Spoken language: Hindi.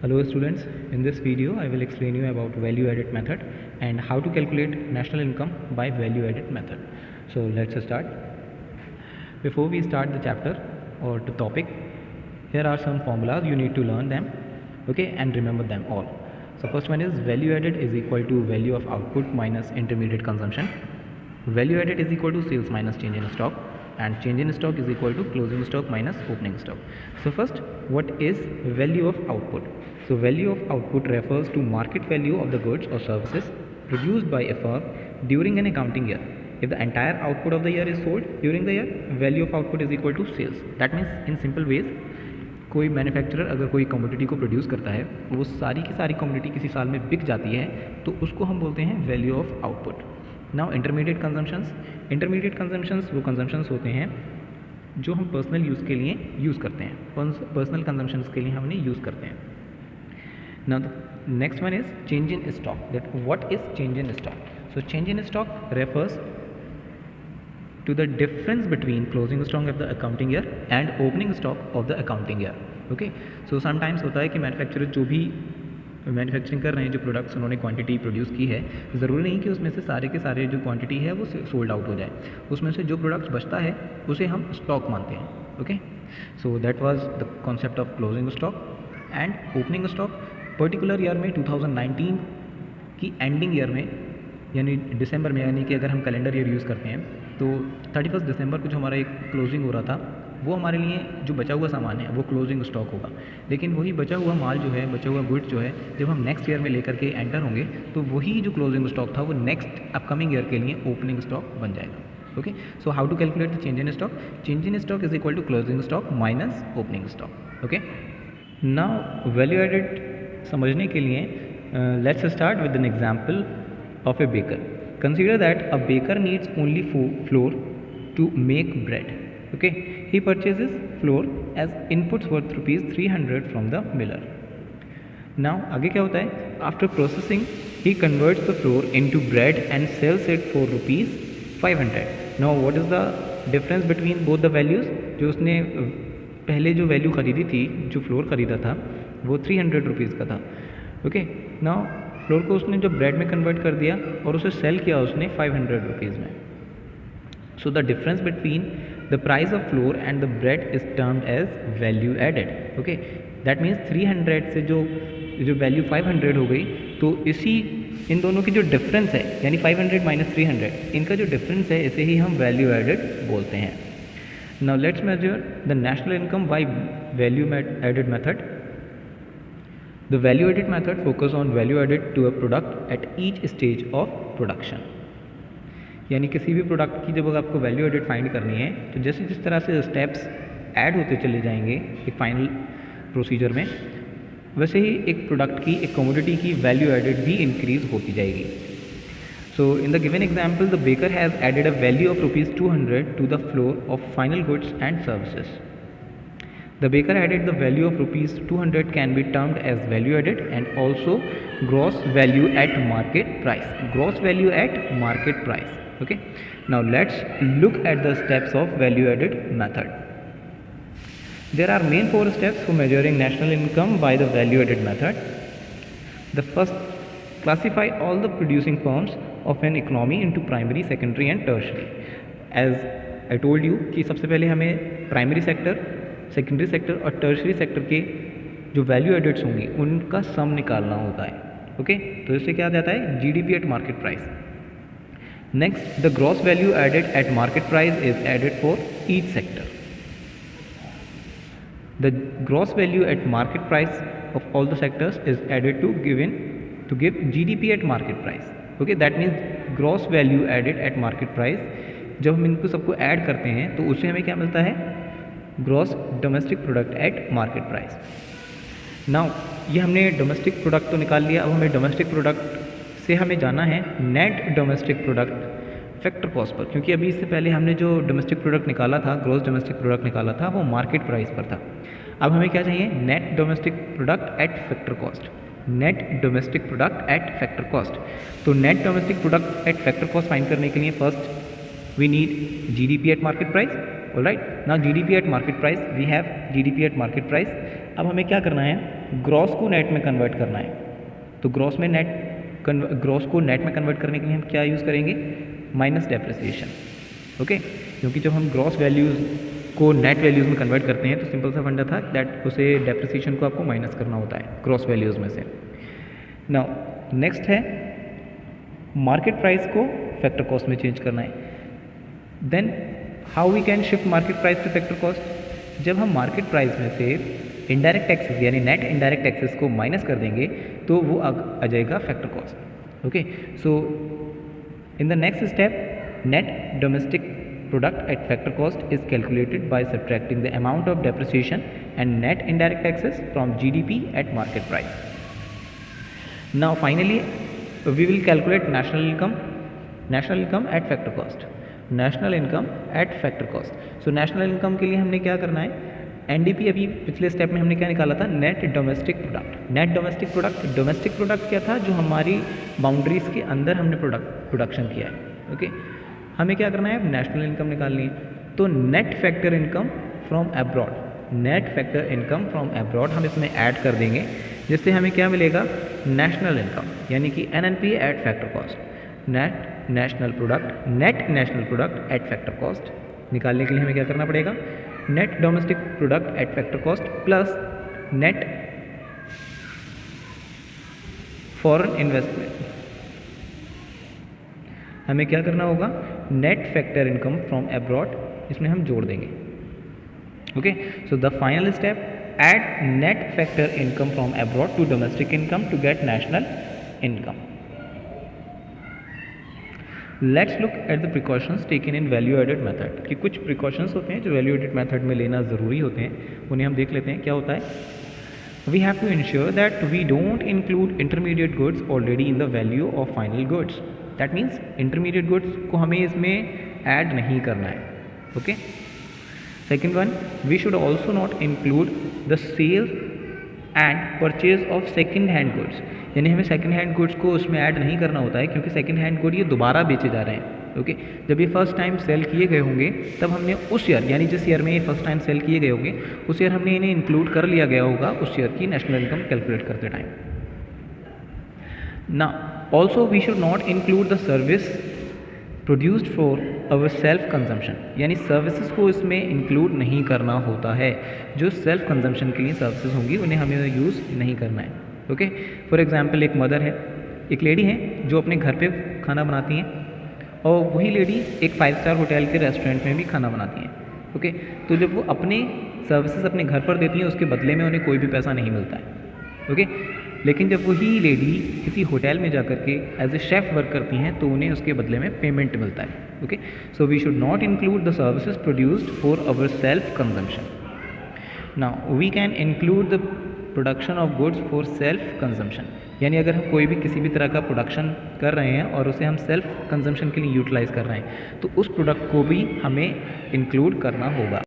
Hello students, in this video I will explain you about value added method and how to calculate national income by value added method. So let's start. Before we start the chapter or the topic, here are some formulas you need to learn them, okay, and remember them all. So first one is value added is equal to value of output minus intermediate consumption. Value added is equal to sales minus change in stock, and change in stock is equal to closing stock minus opening stock. So first, what is value of output? So value of output refers to market value of the goods or services produced by a firm during an accounting year. If the entire output of the year is sold during the year, value of output is equal to sales. That means in simple ways, कोई मैन्युफैक्चरर अगर कोई कमोडिटी को प्रोड्यूस करता है, वो सारी की सारी कमोडिटी किसी साल में बिक जाती है, तो उसको हम बोलते हैं value of output. Now intermediate consumptions वो कंजम्पशंस होते हैं जो हम पर्सनल यूज़ के लिए यूज़ करते हैं, पर्सनल कंजम्पशंस के लिए हम उन्हें यूज़ करते हैं. Now next one is change in stock. That what is change in stock? So change in stock refers to the difference between closing stock of the accounting year and opening stock of the accounting year. Okay, so sometimes होता है कि मैन्युफैक्चरर जो भी मैन्युफैक्चरिंग कर रहे हैं, जो प्रोडक्ट्स उन्होंने क्वांटिटी प्रोड्यूस की है, ज़रूरी नहीं कि उसमें से सारे के सारे जो क्वांटिटी है वो सोल्ड आउट हो जाए. उसमें से जो प्रोडक्ट्स बचता है उसे हम स्टॉक मानते हैं. Okay, so that was the concept of closing stock and opening stock. Particular year में 2019 की एंडिंग ईयर में, यानी दिसंबर में, यानी कि अगर हम कैलेंडर ईयर यूज़ करते हैं तो 31 दिसंबर को जो हमारा एक क्लोजिंग हो रहा था, वो हमारे लिए जो बचा हुआ सामान है वो क्लोजिंग स्टॉक होगा. लेकिन वही बचा हुआ माल जो है, बचा हुआ गुड्स जो है, जब हम नेक्स्ट ईयर में लेकर के एंटर होंगे तो वही जो क्लोजिंग स्टॉक था वो नेक्स्ट अपकमिंग ईयर के लिए ओपनिंग स्टॉक बन जाएगा. Okay, so how to calculate the change in stock? Change in stock is equal to closing stock minus opening stock. Okay, now value added समझने के लिए let's start with an example of a baker. Consider that a baker needs only flour to make bread. Okay, he purchases flour as inputs worth rupees 300 from the miller. Now आगे क्या होता है? After processing, he converts the flour into bread and sells it for rupees 500. Now what is the difference between both the values? जो उसने पहले जो वैल्यू खरीदी थी, जो फ्लोर खरीदा था, वो 300 रुपीज़ का था. ओके, नाउ फ्लोर को उसने जो ब्रेड में कन्वर्ट कर दिया और उसे सेल किया उसने 500 रुपीज़ में. So the difference between the price of flour and the bread is termed as value added. Okay, that means 300 से जो वैल्यू 500 हो गई, तो इसी इन दोनों की जो डिफरेंस है, यानी 500 माइनस 300, इनका जो डिफरेंस है, इसे ही हम वैल्यू एडेड बोलते हैं. Now let's measure the national income by value added method. The value added method focus on value added to a product at each stage of production. यानी किसी भी प्रोडक्ट की जब आपको वैल्यू एडेड फाइंड करनी है, तो जैसे जिस तरह से स्टेप्स ऐड होते चले जाएंगे एक फाइनल प्रोसीजर में, वैसे ही एक प्रोडक्ट की, एक कमोडिटी की वैल्यू एडेड भी इंक्रीज होती जाएगी. So in the given example, the baker has added a value of rupees 200 to the floor of final goods and services. The baker added the value of rupees 200 can be termed as value added and also gross value at market price. Gross value at market price. Okay. Now let's look at the steps of value added method. There are main 4 steps for measuring national income by the value added method. The first, classify all the producing firms of an economy into primary, secondary and tertiary. As I told you कि सबसे पहले हमें प्राइमरी सेक्टर, सेकेंडरी सेक्टर और टर्शरी सेक्टर के जो वैल्यू एडेड्स होंगी उनका सम निकालना होता है. ओके, तो इससे क्या आ जाता है? GDP at market price. Next, the gross value added at market price is added for each sector. The gross value at market price of all the sectors is added to give GDP at market price. Okay, that means gross value added at market price. जब हम इनको सबको ऐड करते हैं तो उससे हमें क्या मिलता है? Gross domestic product eight market price. Now ये हमने डोमेस्टिक प्रोडक्ट तो निकाल लिया, अब हमें डोमेस्टिक प्रोडक्ट से हमें जाना है net domestic product factor cost per, क्योंकि अभी इससे पहले हमने जो डोमेस्टिक प्रोडक्ट निकाला था, ग्रॉस डोमेस्टिक प्रोडक्ट निकाला था, वो मार्केट प्राइस पर था. अब हमें क्या चाहिए? Net domestic product at factor cost. Net domestic product at factor cost. तो net domestic product at factor cost find करने के लिए first we need GDP at market price. Alright, now GDP at market price, we have GDP at market price. अब हमें क्या करना है? ग्रॉस को नेट में कन्वर्ट करना है, तो ग्रॉस को नेट में कन्वर्ट करने के लिए हम क्या यूज़ करेंगे, माइनस डेप्रिसिएशन। ओके, क्योंकि जब हम ग्रॉस वैल्यूज़ को नेट वैल्यूज़ में कन्वर्ट करते हैं तो सिंपल सा फंडा था दैट उसे डेप्रिसिएशन को आपको माइनस करना होता है ग्रॉस वैल्यूज़ में से। नाउ नेक्स्ट है मार्केट प्राइस को फैक्टर कॉस्ट में चेंज करना है। Then how we can shift market price to factor cost, जब हम मार्केट प्राइस में से इनडायरेक्ट टैक्सेस यानी नेट इनडायरेक्ट टैक्सेस को माइनस कर देंगे तो वो आ जाएगा factor cost. Okay, so in the next step net domestic product at factor cost is calculated by subtracting the amount of depreciation and net indirect taxes from GDP at market price. Now finally we will calculate national income at factor cost. National income at factor cost, so national income के लिए हमने क्या करना है, एनडीपी अभी पिछले स्टेप में हमने क्या निकाला था, net domestic product. Net domestic product क्या था, जो हमारी बाउंड्रीज के अंदर हमने प्रोडक्शन किया है। ओके, हमें क्या करना है, नेशनल इनकम निकालनी है, तो net factor income from abroad हम इसमें ऐड कर देंगे, जिससे हमें क्या मिलेगा, नेशनल इनकम, यानी कि NNP eight factor cost. Net national product at factor cost निकालने के लिए हमें क्या करना पड़ेगा, net domestic product at factor cost plus net foreign investment, हमें क्या करना होगा, net factor income from abroad इसमें हम जोड़ देंगे। Okay, so the final step, add net factor income from abroad to domestic income to get national income. Let's look at the precautions taken in value added method, कि कुछ precautions होते हैं जो value added method में लेना ज़रूरी होते हैं, उन्हें हम देख लेते हैं। क्या होता है, we have to ensure that we don't include intermediate goods already in the value of final goods. That means intermediate goods को हमें इसमें add नहीं करना है। Okay? Second one, we should also not include the sale and purchase of second hand goods, यानी हमें सेकंड हैंड गुड्स को उसमें ऐड नहीं करना होता है, क्योंकि सेकंड हैंड गुड ये दोबारा बेचे जा रहे हैं। ओके, जब ये फर्स्ट टाइम सेल किए गए होंगे तब हमने उस ईयर, यानी जिस ईयर में ये फर्स्ट टाइम सेल किए गए होंगे उस ईयर हमने इन्हें इंक्लूड कर लिया गया होगा उस ईयर की नेशनल इनकम कैलकुलेट करते टाइम। ना also we should not include the service produced for our self consumption, यानी सर्विसेज को इसमें इंक्लूड नहीं करना होता है। जो सेल्फ कंजम्पशन के लिए सर्विसेज होंगी उन्हें हमें यूज़ नहीं करना है। ओके, फॉर एग्जांपल एक मदर है, एक लेडी है जो अपने घर पे खाना बनाती हैं, और वही लेडी एक 5 स्टार होटल के रेस्टोरेंट में भी खाना बनाती हैं। ओके, तो जब वो अपने सर्विसेज अपने घर पर देती हैं उसके बदले में उन्हें कोई भी पैसा नहीं मिलता है। ओके, लेकिन जब वही लेडी किसी होटल में जाकर के एज ए शेफ़ वर्क करती हैं तो उन्हें उसके बदले में पेमेंट मिलता है। Okay, so we should not include the services produced for our self consumption. Now we can include the production of goods for self consumption, यानी अगर हम कोई भी किसी भी तरह का प्रोडक्शन कर रहे हैं और उसे हम सेल्फ कंजम्पशन के लिए यूटिलाइज़ कर रहे हैं तो उस प्रोडक्ट को भी हमें इंक्लूड करना होगा।